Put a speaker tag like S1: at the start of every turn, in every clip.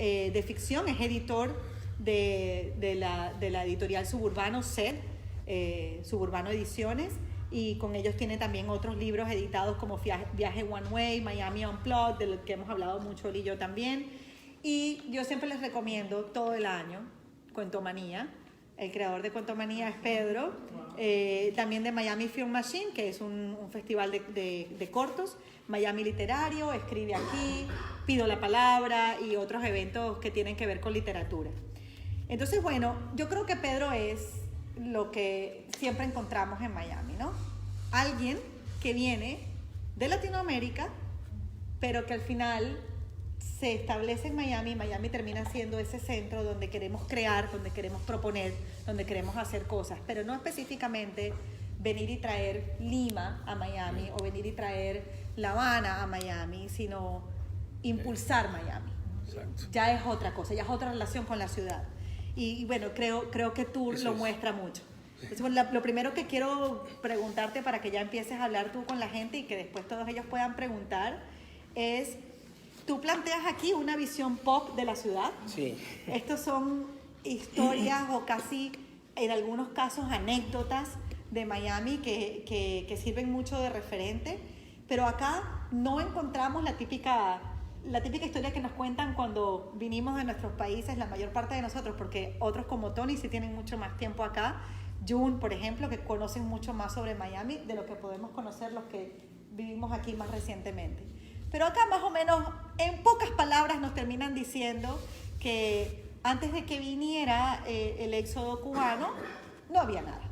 S1: de ficción, es editor de la editorial Suburbano SED, Suburbano Ediciones, y con ellos tiene también otros libros editados como Viaje One Way, Miami Unplugged, del que hemos hablado mucho él y yo también. Y yo siempre les recomiendo todo el año Cuentomanía. El creador de Cuentomanía es Pedro, también de Miami Film Machine, que es un festival de cortos, Miami Literario, Escribe Aquí, Pido la Palabra y otros eventos que tienen que ver con literatura. Entonces, bueno, yo creo que Pedro es lo que siempre encontramos en Miami, ¿no? Alguien que viene de Latinoamérica, pero que al final se establece en Miami. Miami termina siendo ese centro donde queremos crear, donde queremos proponer, donde queremos hacer cosas, pero no específicamente venir y traer Lima a Miami o venir y traer La Habana a Miami, sino impulsar Miami.
S2: Exacto.
S1: Ya es otra cosa, ya es otra relación con la ciudad. Y bueno, creo que Tour lo muestra mucho. Entonces, bueno, lo primero que quiero preguntarte para que ya empieces a hablar tú con la gente y que después todos ellos puedan preguntar es, tú planteas aquí una visión pop de la ciudad.
S2: Sí.
S1: Estos son historias o casi, en algunos casos, anécdotas de Miami que sirven mucho de referente, pero acá no encontramos la típica historia que nos cuentan cuando vinimos de nuestros países, la mayor parte de nosotros, porque otros como Tony sí tienen mucho más tiempo acá, June, por ejemplo, que conocen mucho más sobre Miami de lo que podemos conocer los que vivimos aquí más recientemente. Pero acá más o menos, en pocas palabras, nos terminan diciendo que antes de que viniera el éxodo cubano, no había nada.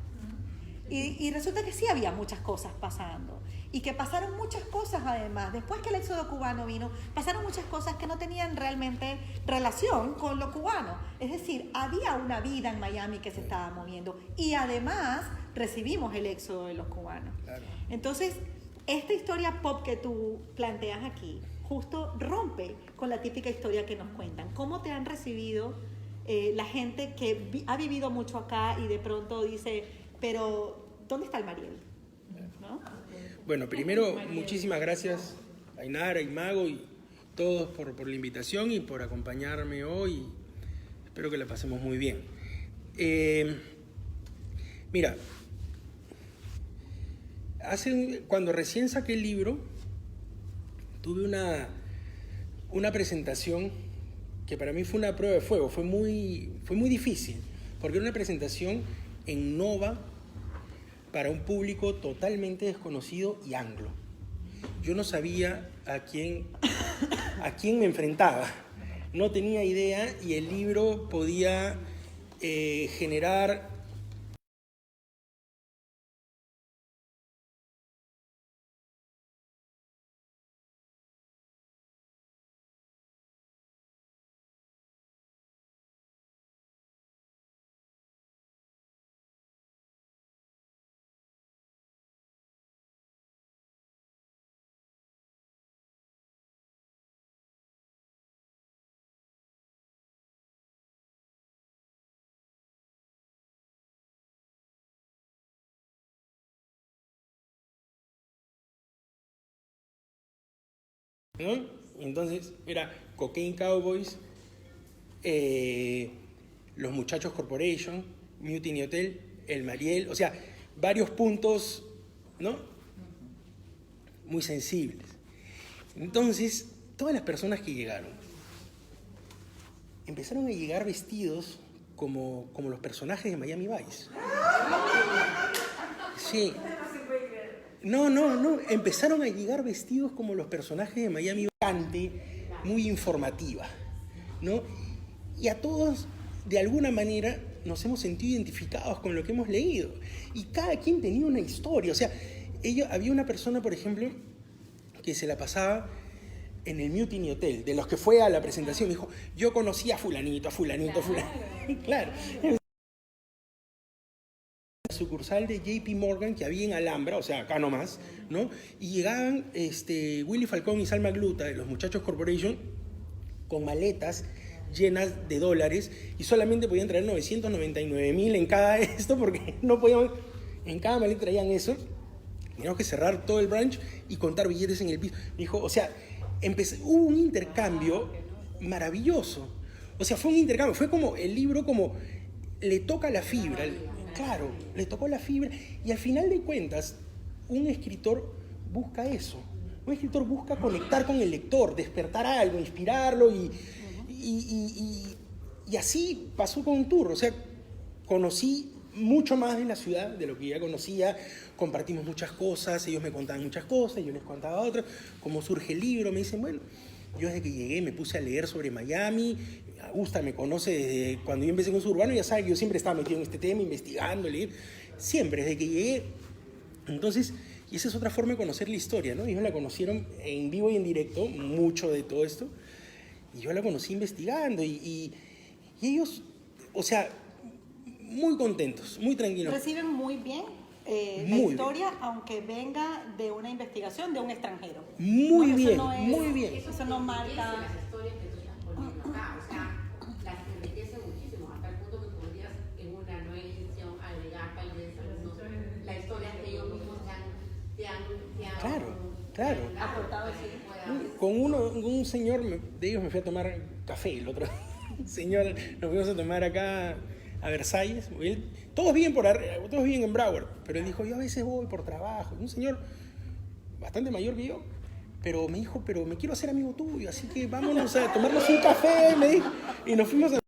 S1: Y resulta que sí había muchas cosas pasando. Y que pasaron muchas cosas además. Después que el éxodo cubano vino, pasaron muchas cosas que no tenían realmente relación con lo cubano. Es decir, había una vida en Miami que se estaba moviendo. Y además recibimos el éxodo de los cubanos.
S2: Claro.
S1: Entonces, esta historia pop que tú planteas aquí, justo rompe con la típica historia que nos cuentan. ¿Cómo te han recibido la gente que ha vivido mucho acá y de pronto dice, pero ¿dónde está el Mariel? ¿No?
S2: Bueno, primero, muchísimas gracias a Ainara y Mago y todos por la invitación y por acompañarme hoy. Espero que la pasemos muy bien. Mira, cuando recién saqué el libro, tuve una presentación que para mí fue una prueba de fuego, fue muy difícil, porque era una presentación en Nova para un público totalmente desconocido y anglo. Yo no sabía a quién me enfrentaba, no tenía idea, y el libro podía generar ¿no? Entonces era Cocaine Cowboys, Los Muchachos Corporation, Mutiny Hotel, El Mariel, o sea, varios puntos, ¿no? Muy sensibles. Entonces, todas las personas que llegaron empezaron a llegar vestidos como los personajes de Miami Vice. Sí. No, empezaron a llegar vestidos como los personajes de Miami Vice, muy informativa, ¿no? Y a todos, de alguna manera, nos hemos sentido identificados con lo que hemos leído. Y cada quien tenía una historia. O sea, había una persona, por ejemplo, que se la pasaba en el Mutiny Hotel, de los que fue a la presentación. Me dijo, yo conocí a fulanito, a fulanito. Claro. Sucursal de JP Morgan que había en Alhambra, o sea, acá nomás, ¿no? Y llegaban Willy Falcón y Salma Gluta, de los Muchachos Corporation, con maletas llenas de dólares y solamente podían traer 999,000 en cada esto porque no podían, en cada maleta traían eso. Teníamos que cerrar todo el branch y contar billetes en el piso. Me dijo, o sea, hubo un intercambio maravilloso, O sea, fue un intercambio, fue como el libro como le toca la fibra, claro, le tocó la fibra y al final de cuentas un escritor busca eso, un escritor busca conectar con el lector, despertar algo, inspirarlo y así pasó con un tour, o sea, conocí mucho más de la ciudad de lo que ya conocía, compartimos muchas cosas, ellos me contaban muchas cosas, yo les contaba otras, cómo surge el libro, me dicen, bueno, yo desde que llegué me puse a leer sobre Miami, Augusta me conoce desde cuando yo empecé con Suburbano, ya sabe que yo siempre estaba metido en este tema, investigando, leer, siempre, desde que llegué. Entonces, y esa es otra forma de conocer la historia, ¿no? Ellos la conocieron en vivo y en directo, mucho de todo esto, y yo la conocí investigando, y ellos, o sea, muy contentos, muy tranquilos.
S1: Reciben muy bien la
S2: Muy
S1: historia, aunque venga de una investigación de un extranjero.
S2: Muy
S1: ¿no?
S2: bien,
S1: No es,
S2: muy bien.
S1: Eso no marca.
S3: Las historias que tú estás poniendo acá, o sea, las enriquece muchísimo, hasta el punto que podrías en una nueva edición agregar tal vez la historia que ellos mismos te han
S2: Claro.
S1: Aportado, sí.
S2: Con un señor de ellos me fui a tomar café, el otro señor, nos fuimos a tomar acá a Versalles. Todos viven en Broward, pero él dijo, yo a veces voy por trabajo. Un señor bastante mayor que yo, pero me dijo, pero me quiero hacer amigo tuyo, así que vámonos a tomarnos un café, me dijo, y nos fuimos a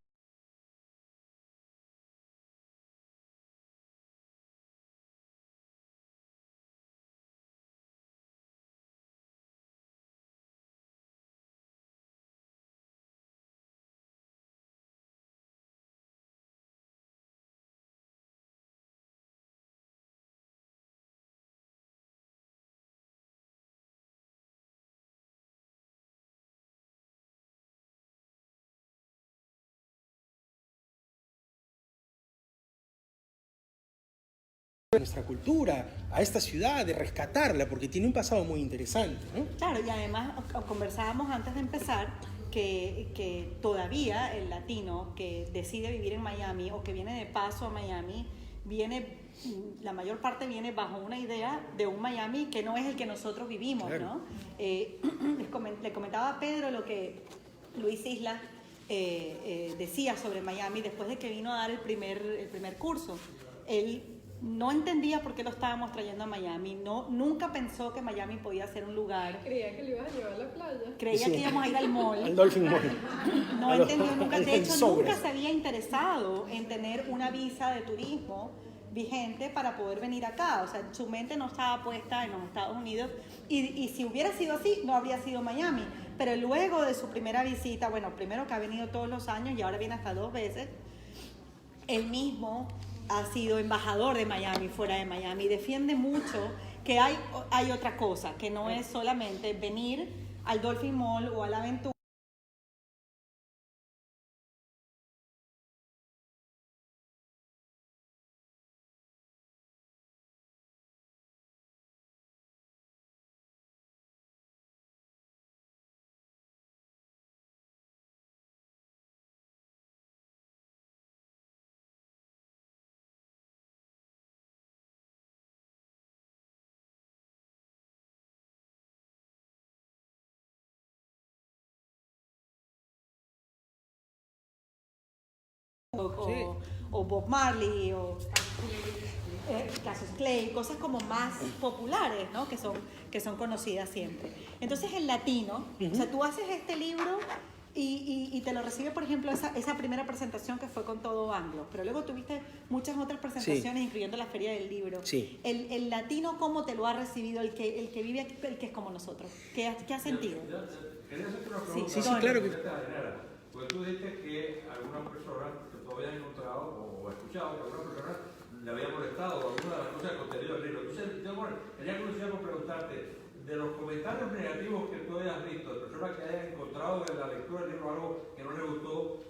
S2: nuestra cultura, a esta ciudad, de rescatarla, porque tiene un pasado muy interesante, ¿no?
S1: Claro, y además conversábamos antes de empezar que todavía el latino que decide vivir en Miami o que viene de paso a Miami, la mayor parte viene bajo una idea de un Miami que no es el que nosotros vivimos,
S2: Claro.
S1: ¿no? Le comentaba a Pedro lo que Luis Isla decía sobre Miami después de que vino a dar el primer curso. Él no entendía por qué lo estábamos trayendo a Miami, nunca pensó que Miami podía ser un lugar.
S4: Creía que le ibas a llevar a la playa.
S1: Creía que íbamos a ir al mall.
S2: Al Dolphin Mall.
S1: No entendió nunca. De hecho,
S2: Sobres.
S1: nunca se había interesado en tener una visa de turismo vigente para poder venir acá. O sea, su mente no estaba puesta en los Estados Unidos y si hubiera sido así, no habría sido Miami. Pero luego de su primera visita, bueno, primero que ha venido todos los años y ahora viene hasta 2 veces, él mismo ha sido embajador de Miami, fuera de Miami. Defiende mucho que hay otra cosa, que no es solamente venir al Dolphin Mall o a la Aventura. O Bob Marley o Cassius Clay, cosas como más populares, ¿no? que son conocidas siempre. Entonces el latino, o sea, tú haces este libro y te lo recibe, por ejemplo, esa primera presentación que fue con Todo Anglo, pero luego tuviste muchas otras presentaciones,
S2: Sí.
S1: Incluyendo la Feria del Libro.
S2: Sí.
S1: El latino, ¿cómo te lo ha recibido? El que vive, el que es como nosotros. ¿Qué ha sentido?
S5: Quería hacerte una pregunta.
S2: Sí, claro que-
S5: Porque tú dijiste que algunas personas que tú habías encontrado o escuchado que algunas personas le había molestado alguna de las cosas del contenido del libro. Entonces, yo tenía curiosidad por preguntarte, de los comentarios negativos que tú hayas visto, de personas que hayan encontrado en la lectura del libro algo que no les gustó,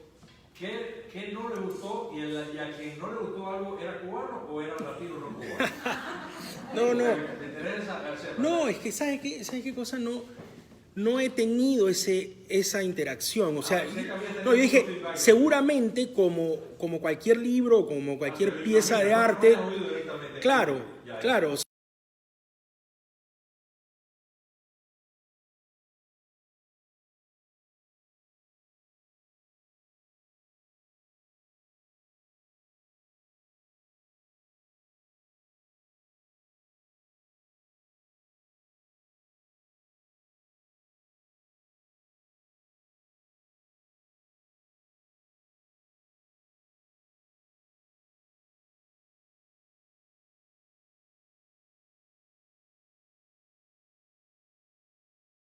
S5: ¿qué no le gustó y a quien no le gustó algo era cubano o era latino no cubano?
S2: No.
S5: Me interesa hacer.
S2: No, es que ¿sabes qué cosa? No he tenido esa interacción. O sea, no, yo dije, seguramente como cualquier libro, como cualquier pieza de arte, claro,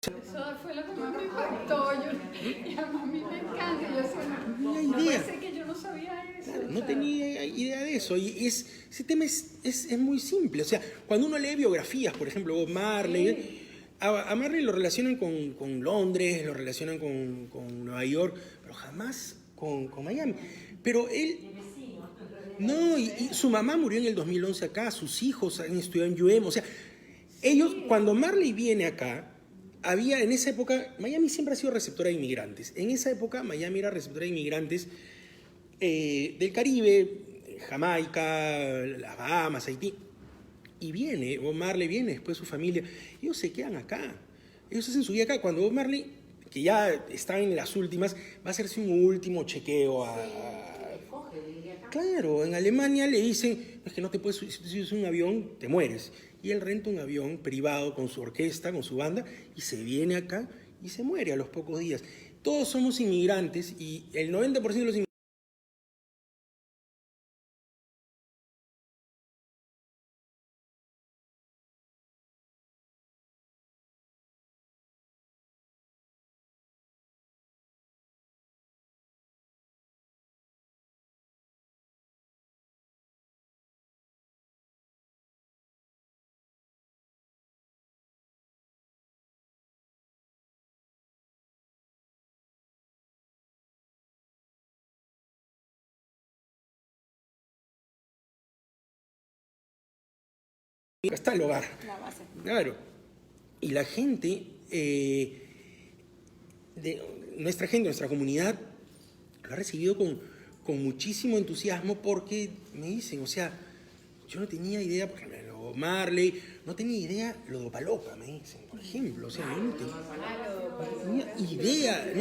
S4: Eso fue lo que más me impactó. Y además a mí me encanta. Yo decía,
S2: No tenía
S4: no
S2: idea.
S4: puede ser que yo no sabía eso.
S2: Claro,
S4: o
S2: no
S4: sea,
S2: tenía idea de eso. Y ese tema es muy simple. O sea, cuando uno lee biografías, por ejemplo, Bob Marley, a Marley lo relacionan con Londres, lo relacionan con Nueva York, pero jamás con Miami. Pero él... No, y su mamá murió en el 2011 acá, sus hijos han estudiado en UM. O sea, ellos, cuando Marley viene acá, había en esa época, Miami siempre ha sido receptora de inmigrantes. En esa época, Miami era receptora de inmigrantes del Caribe, Jamaica, las Bahamas, Haití. Y viene, Bob Marley viene, después su familia. Ellos se quedan acá. Ellos hacen su vida acá. Cuando Bob Marley, que ya está en las últimas, va a hacerse un último chequeo Claro, en Alemania le dicen, es que no te puedes, si subes un avión, te mueres. Y él renta un avión privado con su orquesta, con su banda, y se viene acá y se muere a los pocos días. Todos somos inmigrantes y el 90% de los inmigrantes... Está el hogar.
S1: La base.
S2: Claro. Y la gente, nuestra gente, nuestra comunidad, lo ha recibido con muchísimo entusiasmo porque me dicen, o sea, yo no tenía idea, por ejemplo, lo de Marley, no tenía idea lo de Opaloca, me dicen, por ejemplo. O sea, yo no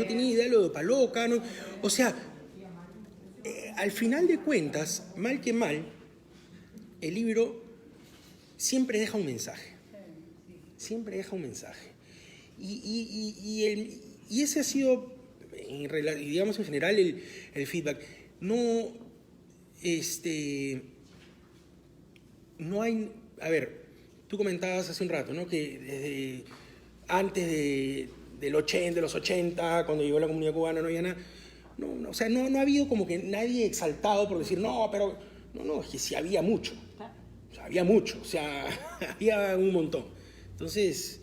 S2: tenía idea lo de Opaloca. No, o sea, al final de cuentas, mal que mal, el libro siempre deja un mensaje. Siempre deja un mensaje. Y ese ha sido, digamos en general, el feedback. No hay... A ver, tú comentabas hace un rato, ¿no? Que desde antes de los 80, cuando llegó la comunidad cubana, no había nada. No, o sea, no ha habido como que nadie exaltado por decir, no, pero... No, es que sí había mucho. O sea, había mucho, o sea, había un montón. Entonces...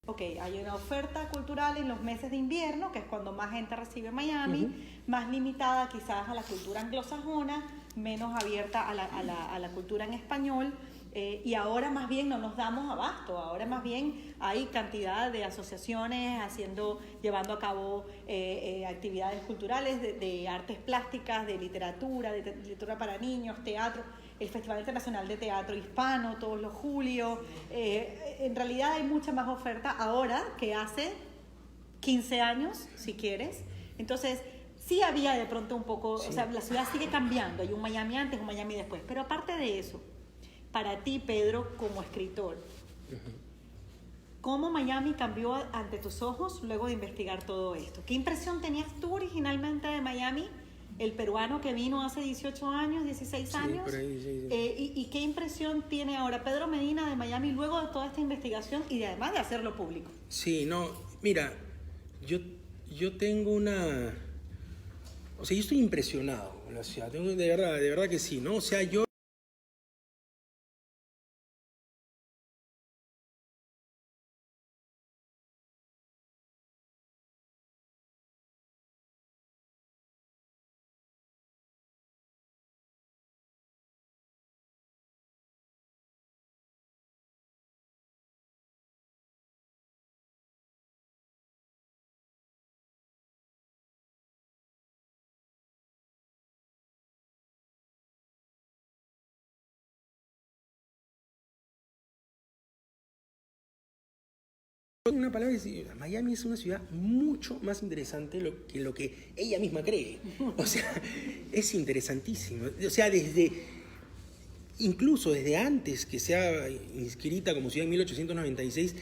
S1: Ok, hay una oferta cultural en los meses de invierno, que es cuando más gente recibe Miami, más limitada quizás a la cultura anglosajona, menos abierta a la cultura en español, y ahora más bien no nos damos abasto, ahora más bien hay cantidad de asociaciones llevando a cabo actividades culturales de artes plásticas, de literatura para niños, teatro. El Festival Internacional de Teatro Hispano, todos los julios. En realidad hay mucha más oferta ahora que hace 15 años, si quieres. Entonces, sí había de pronto un poco, sí. O sea, la ciudad sigue cambiando. Hay un Miami antes, un Miami después. Pero aparte de eso, para ti, Pedro, como escritor, ¿cómo Miami cambió ante tus ojos luego de investigar todo esto? ¿Qué impresión tenías tú originalmente de Miami? El peruano que vino hace 18 años, 16 años.
S2: Por ahí, sí.
S1: ¿Y qué impresión tiene ahora Pedro Medina de Miami luego de toda esta investigación y además de hacerlo público?
S2: Sí, no, mira, yo tengo una... O sea, yo estoy impresionado con la ciudad, de verdad que sí, ¿no? O sea, yo en una palabra, Miami es una ciudad mucho más interesante que lo que ella misma cree. O sea, es interesantísimo. O sea, incluso desde antes que sea inscrita como ciudad en 1896,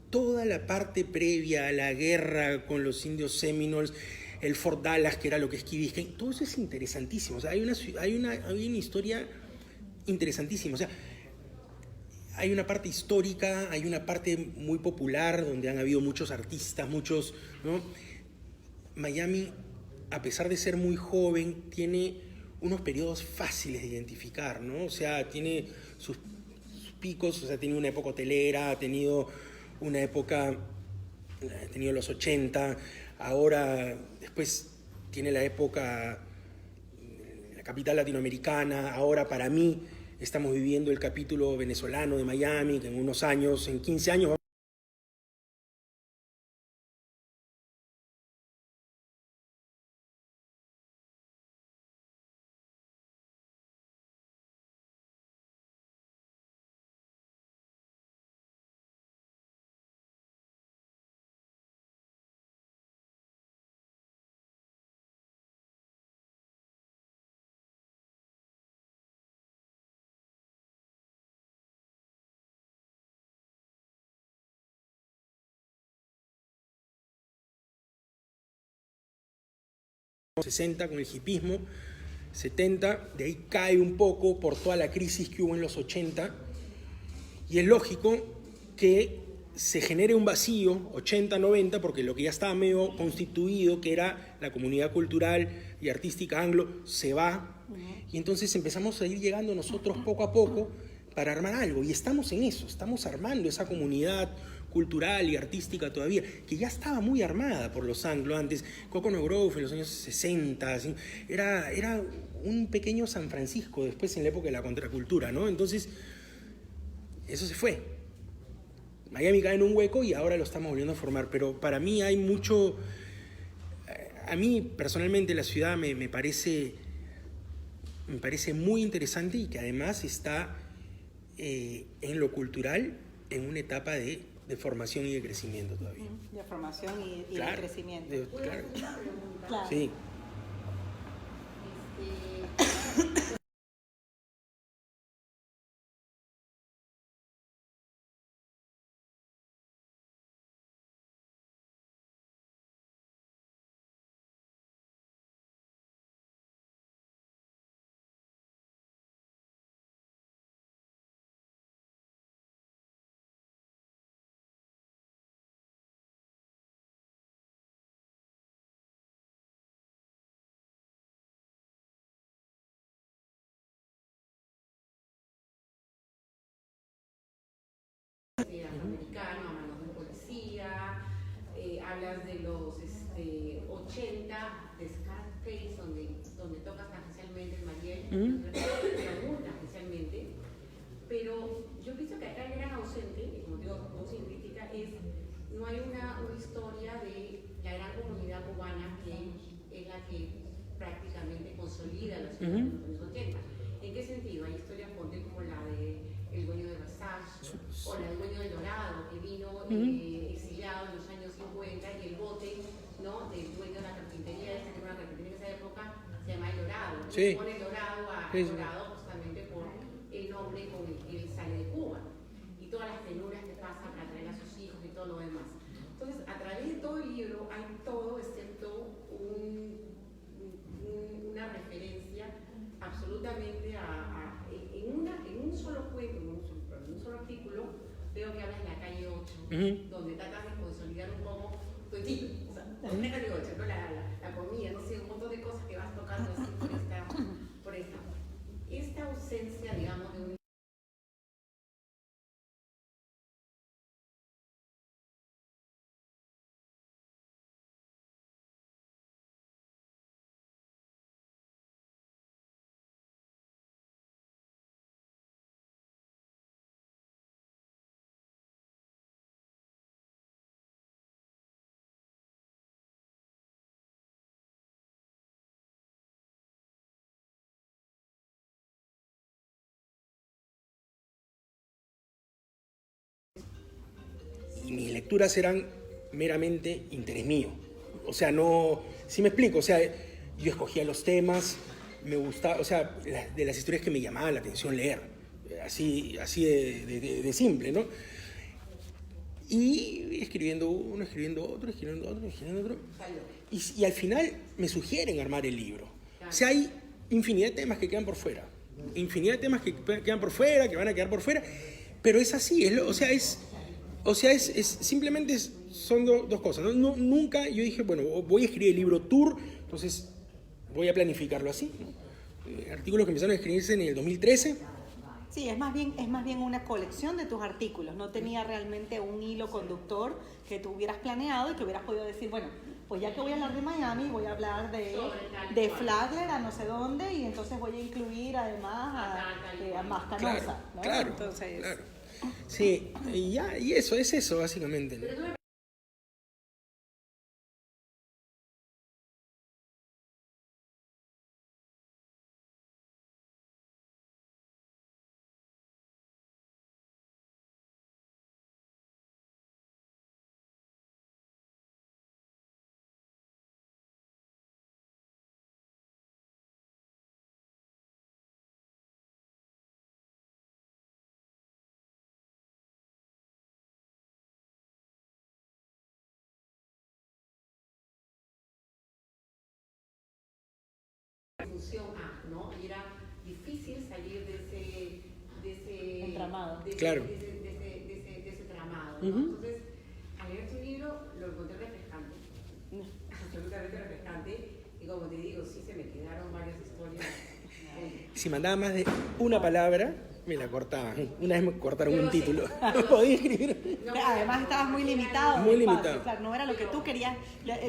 S2: toda la parte previa a la guerra con los indios Seminoles, el Fort Dallas, que era lo que es Key Biscayne, todo eso es interesantísimo. O sea, hay una historia interesantísima. O sea, hay una parte histórica, hay una parte muy popular donde han habido muchos artistas, muchos, ¿no? Miami, a pesar de ser muy joven, tiene unos periodos fáciles de identificar, ¿no? O sea, tiene sus picos, o sea, tiene una época hotelera, ha tenido una época, ha tenido los 80, ahora después tiene la época, la capital latinoamericana, ahora para mí estamos viviendo el capítulo venezolano de Miami, que en unos años, en 15 años, en 60 con el hipismo, 70, de ahí cae un poco por toda la crisis que hubo en los 80, y es lógico que se genere un vacío, 80-90, porque lo que ya estaba medio constituido, que era la comunidad cultural y artística anglo, se va, y entonces empezamos a ir llegando nosotros poco a poco para armar algo, y estamos en eso, estamos armando esa comunidad cultural y artística todavía, que ya estaba muy armada por los anglo antes. Coconut Grove en los años 60, ¿sí? Era un pequeño San Francisco después en la época de la contracultura, ¿no? Entonces, eso se fue. Miami cae en un hueco y ahora lo estamos volviendo a formar, pero para mí hay mucho... A mí, personalmente, la ciudad me parece muy interesante y que además está en lo cultural en una etapa de formación y de crecimiento todavía.
S1: De formación y
S2: Claro,
S1: de crecimiento.
S2: Claro.
S1: Claro.
S2: Sí.
S3: Afroamericano, a manos de policía, hablas de los 80, de Scarface, donde tocas tangencialmente el Mariel, muy tangencialmente, pero yo pienso que acá el gran ausente, y como digo, sin crítica, es no hay una historia de la gran comunidad cubana que es la que prácticamente consolida la ciudad de los años 80. ¿En qué sentido? Hay historias, ponte como la de el dueño de Versace, o la del dueño del Dorado, que vino exiliado en los años 50, y el bote, ¿no?, del dueño de la carpintería, esa que era una carpintería en esa época, se llama El Dorado.
S2: Sí.
S3: Pone El Dorado a
S2: Sí.
S3: Dorado justamente por el nombre con el que él sale de Cuba, y todas las penurias que pasa para traer a sus hijos y todo lo demás. Entonces, a través de todo el libro hay todo excepto una referencia absolutamente en un solo cuento, en un solo artículo, veo que hablas de la calle 8, donde tratas de consolidar un poco tu estilo. O sea, la calle 8, ¿no? La comida, no sé, un montón de cosas que vas tocando así por esta ausencia, digamos, de un
S2: lecturas eran meramente interés mío. O sea, no... ¿Sí me explico? O sea, yo escogía los temas, me gustaba, o sea, de las historias que me llamaban la atención leer. Así de simple, ¿no? Y escribiendo uno, escribiendo otro, escribiendo otro, escribiendo otro. Y al final me sugieren armar el libro. O sea, hay infinidad de temas que quedan por fuera. Infinidad de temas que quedan por fuera, que van a quedar por fuera. Pero es así, simplemente son dos cosas. Nunca yo dije, bueno, voy a escribir el libro tour, entonces voy a planificarlo así, ¿no? Artículos que empezaron a escribirse en el 2013.
S1: Sí, es más bien una colección de tus artículos. No tenía realmente un hilo conductor que tú hubieras planeado y que hubieras podido decir, bueno, pues ya que voy a hablar de Miami, voy a hablar de Flagler a no sé dónde y entonces voy a incluir además a Mascanosa, ¿no?
S2: Claro,
S1: entonces,
S2: claro. Sí, y eso, es eso básicamente, ¿no?
S3: Función A, ¿no? Y era difícil salir de ese
S1: entramado.
S2: Claro.
S3: De ese tramado, ¿no?
S2: Uh-huh.
S3: Entonces, al leer tu libro lo encontré refrescante, absolutamente refrescante, y como te digo, sí se me quedaron varias historias.
S2: Si mandaba más de una palabra, me la cortaban. Una vez me cortaron
S3: Yo
S2: un
S3: lo sé.
S2: título. No podía escribir.
S3: No,
S1: además estabas muy limitado.
S2: Muy
S1: de espacio,
S2: limitado.
S1: claro, no era lo que tú querías,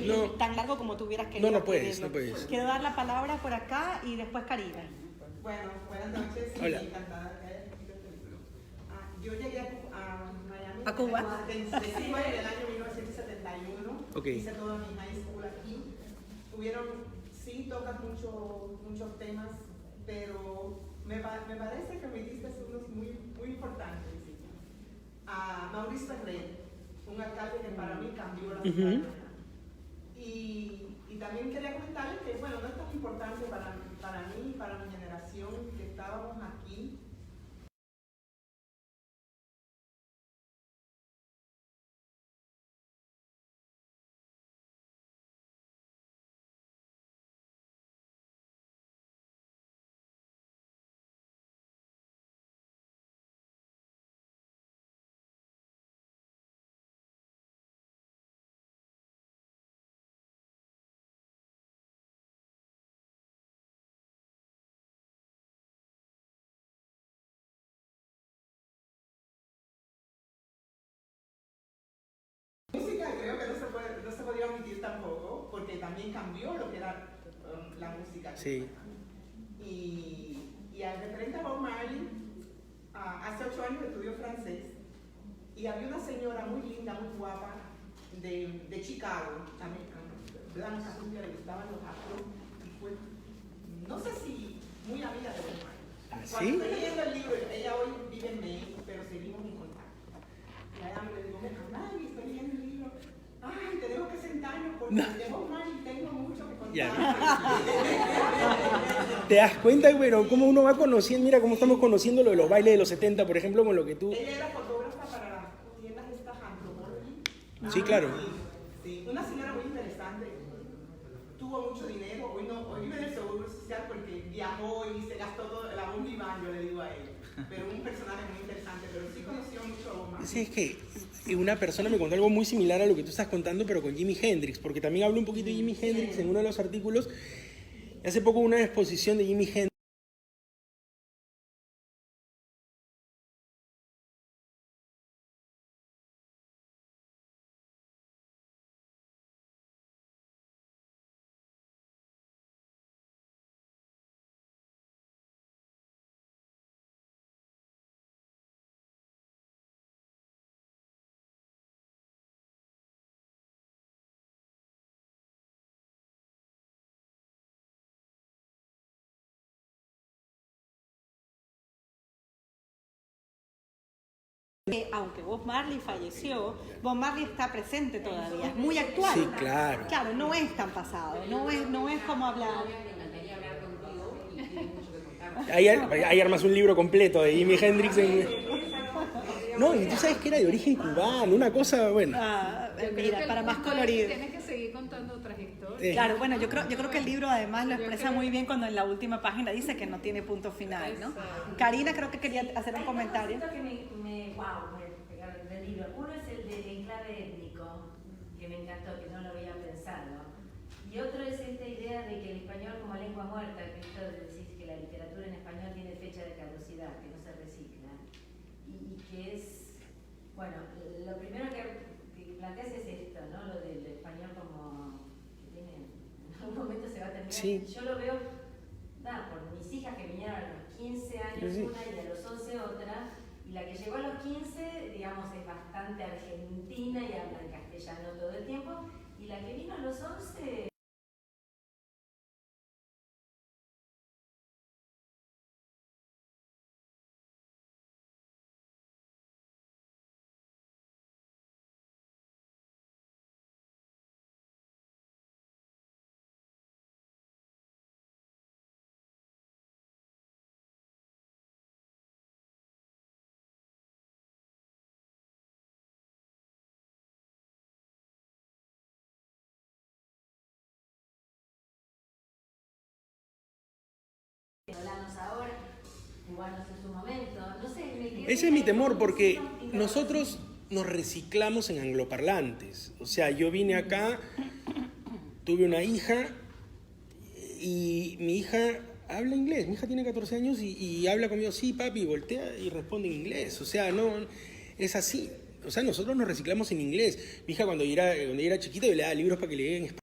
S2: No.
S1: tan largo como tú hubieras querido.
S2: No puedes,
S1: escribirlo.
S2: no puedes.
S1: Quiero dar la palabra por acá y después Karina.
S6: Bueno, buenas noches.
S2: Hola.
S6: Encantada de que hayas escrito este libro. Yo llegué a Miami.
S1: ¿A Cuba?
S6: Decimos en el año 1971.
S2: Ok.
S6: Hice toda mi high school aquí. Sí tocas muchos temas, pero me parece que me diste unos muy importantes. A Maurice Ferrer, un alcalde que para mí cambió la ciudad.
S2: Uh-huh.
S6: Y también quería comentarles que, bueno, no es tan importante para mí, para mi generación, que estábamos aquí. Música creo que no se podía omitir tampoco, porque también cambió lo que era la música.
S2: Sí.
S6: Y al referente a Bob Marley, hace 8 años estudió francés y había una señora muy linda, muy guapa de Chicago, también blanca, rubia, le gustaban los afros y fue, no sé si muy amiga de Bob Marley.
S2: ¿Ah, sí?
S6: Cuando estoy leyendo el libro, ella hoy vive en México, pero seguimos en contacto. Y a ella me le digo, Maggie, estoy leyendo el libro. Ay, tenemos que sentarnos porque de Bob Marley tengo mucho que contar.
S2: Ya. ¿Te das cuenta, pero cómo uno va conociendo? Mira cómo estamos conociendo lo de los bailes de los 70, por ejemplo, con lo que tú...
S6: Ella era fotógrafa para las tiendas estas Anthropologie.
S2: Sí, claro.
S6: Sí, una señora muy interesante. Tuvo mucho dinero. Hoy vive en el seguro social porque viajó y se gastó todo la bomba y van, yo le digo a él. Pero un personaje muy interesante, pero sí conoció mucho a Bob Marley.
S2: Sí, es que una persona me contó algo muy similar a lo que tú estás contando, pero con Jimi Hendrix, porque también hablo un poquito de Jimi Hendrix en uno de los artículos. Hace poco una exposición de Jimi Hendrix
S1: Aunque Bob Marley falleció, Bob Marley está presente todavía, es muy actual.
S2: Sí, claro.
S1: Claro, no es tan pasado, no es como hablar.
S3: Me encantaría hablar contigo y tienes mucho que contar.
S2: Ahí armas un libro completo de Jimi Hendrix. No, y tú sabes que era de origen cubano, una cosa, bueno.
S4: Yo creo
S1: Mira,
S4: que
S1: para
S4: el
S1: más
S4: punto es,
S1: colorido.
S4: tienes que seguir contando otras historias.
S1: Claro, bueno, yo creo que el libro además lo expresa muy bien cuando en la última página dice que no tiene punto final, ¿no? Karina creo que quería hacer un comentario.
S7: Hay dos conceptos que me pegaron del libro. Uno es el del enclave étnico, que me encantó, que no lo había pensado. Y otro es esta idea de que el español como lengua muerta, que esto de decir que la literatura en español tiene fecha de caducidad, que no se recicla. Y que es, bueno, lo primero que planteas es esto, ¿no? Lo del español como que tiene, en algún momento se va a terminar.
S2: Sí.
S7: Yo lo veo, nada, por mis hijas que vinieron a los 15 años
S2: Sí.
S7: una y a los 11 otra, y la que llegó a los 15, digamos, es bastante argentina y habla en castellano todo el tiempo, y la que vino a los 11... venezolanos ahora, cubanos en su momento, no sé, me quedé...
S2: Ese es mi temor, porque nosotros nos reciclamos en angloparlantes. O sea, yo vine acá, tuve una hija y mi hija habla inglés. Mi hija tiene 14 años y habla conmigo, sí, papi, voltea y responde en inglés. O sea, no, es así. O sea, nosotros nos reciclamos en inglés. Mi hija cuando ella era chiquita yo le daba libros para que lea en español.